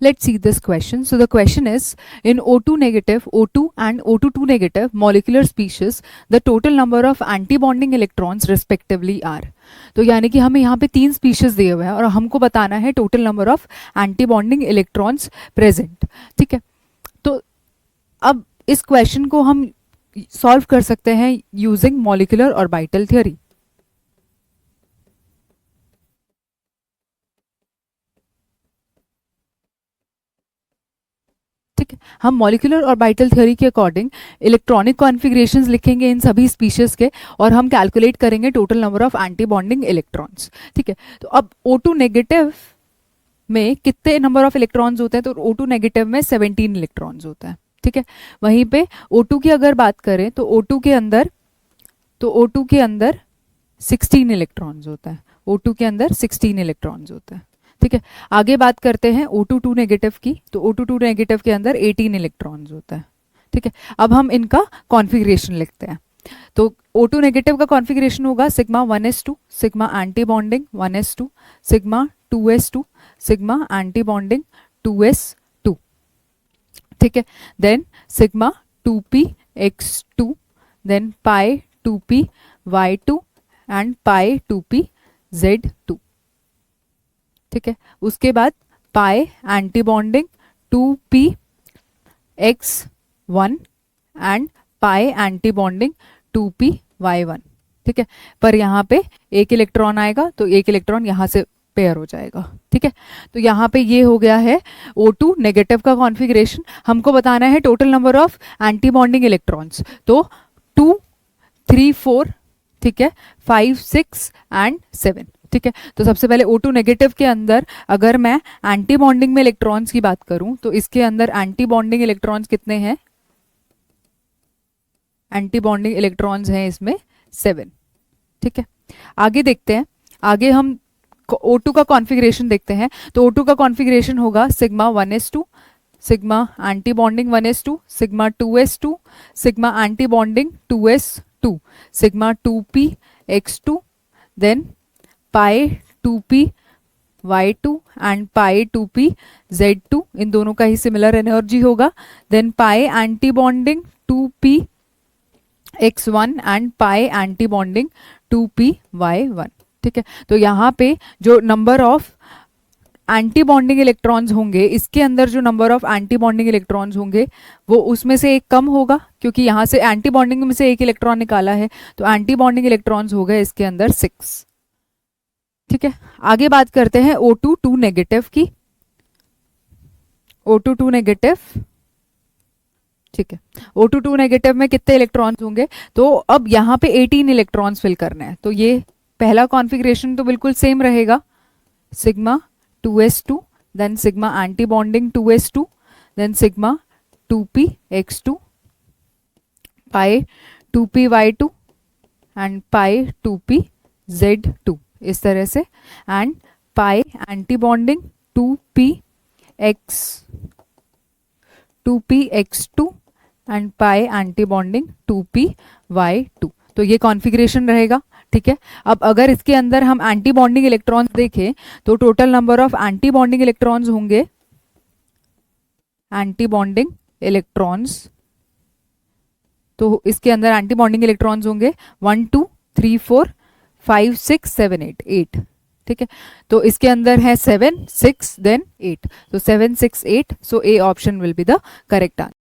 Let's see this question. So the question is, in O2 negative, O2 and O2 negative molecular species, the total number of antibonding electrons respectively are. तो यानी कि हमें यहाँ पे 3 species दिए हुए हैं और हमको बताना है total number of antibonding electrons present. ठीक है, तो अब इस क्वेश्चन को हम सॉल्व कर सकते हैं यूजिंग मॉलिक्यूलर ऑर्बिटल थ्योरी. ठीक है, हम मॉलिक्यूलर ऑर्बिटल थ्योरी के अकॉर्डिंग इलेक्ट्रॉनिक कॉन्फ़िगरेशंस लिखेंगे इन सभी स्पीशीज के और हम कैलकुलेट करेंगे total number of antibonding electrons. ठीक है, तो अब O2 नेगेटिव में कितने नंबर ऑफ इलेक्ट्रॉन्स होते हैं, तो O2 नेगेटिव में 17 इलेक्ट्रॉन्स होता है. ठीक है, वहीं पे O2 की अगर बात करें तो O2 के अंदर 16 इलेक्ट्रॉन्स होता है. O2 के अंदर 16 इलेक्ट्रॉन्स होता है. ठीक है, आगे बात करते हैं O2 नेगेटिव की. तो O2 नेगेटिव के अंदर 18 इलेक्ट्रॉन्स होता है. ठीक है, अब हम इनका कॉन्फ़िगरेशन लिखते हैं. तो O2 नेगेटिव का कॉन्फ़िगरेशन होगा sigma 1s2, sigma anti bonding 1s2, sigma 2s2, sigma anti bonding 2s2. ठीक है, then sigma 2px2, then pi 2py2 and pi 2pz2. ठीक है, उसके बाद pi anti bonding 2px1 and pi anti bonding 2py1. ठीक है, पर यहाँ पे एक इलेक्ट्रॉन आएगा तो एक इलेक्ट्रॉन यहाँ से पेयर हो जाएगा. ठीक है, तो यहाँ पे ये हो गया है O2 नेगेटिव का कॉन्फ़िगरेशन. हमको बताना है total number of anti bonding electrons. तो 2, 3, 4, ठीक है, 5, 6 एंड 7. ठीक है, तो सबसे पहले O2 नेगेटिव के अंदर अगर मैं एंटी बॉन्डिंग में इलेक्ट्रॉन्स की बात करूं तो इसके अंदर एंटी बॉन्डिंग इलेक्ट्रॉन्स कितने हैं, एंटी बॉन्डिंग इलेक्ट्रॉन्स हैं इसमें 7. ठीक है, आगे देखते हैं. आगे हम O2 का कॉन्फ़िगरेशन देखते हैं. तो O2 का कॉन्फ़िगरेशन होगा sigma 1s2, sigma anti bonding 1s2, sigma 2s2, sigma anti bonding 2s2, sigma 2px2, then pi 2py2 and pi 2pz2. इन दोनों का ही सिमिलर एनर्जी होगा. Then pi anti bonding 2px1 and pi anti bonding 2py1. ठीक है, तो यहाँ पे जो number of anti bonding electrons होंगे, इसके अंदर जो number of anti bonding electrons होंगे वो उसमें से एक कम होगा क्योंकि यहाँ से एंटी बॉन्डिंग में से एक इलेक्ट्रॉन निकाला है. तो एंटी बॉन्डिंग इलेक्ट्रॉन्स हो गए इसके अंदर 6. ठीक है, आगे बात करते हैं O2 नेगेटिव की. O2 नेगेटिव, ठीक है, O2 नेगेटिव में कितने इलेक्ट्रॉन्स होंगे, तो अब यहाँ पे 18 इलेक्ट्रॉन्स फिल करने हैं. तो ये पहला कॉन्फ़िगरेशन तो बिल्कुल सेम रहेगा, sigma 2s2, then sigma anti bonding 2s2, then sigma 2px2, pi 2py2 and pi 2pz2. इस तरह से, and pi anti bonding 2px2 and pi anti bonding 2py2. तो ये कॉन्फ़िगरेशन रहेगा. ठीक है, अब अगर इसके अंदर हम एंटी बॉन्डिंग इलेक्ट्रॉन्स देखें तो total number of anti bonding electrons होंगे, एंटी बॉन्डिंग इलेक्ट्रॉन्स, तो इसके अंदर एंटी बॉन्डिंग इलेक्ट्रॉन्स होंगे 1, 2, 3, 4, 5, 6, 7, 8. ठीक है, तो इसके अंदर है 7, 6 देन 8. तो 7, 6, 8. So A option will be the correct answer.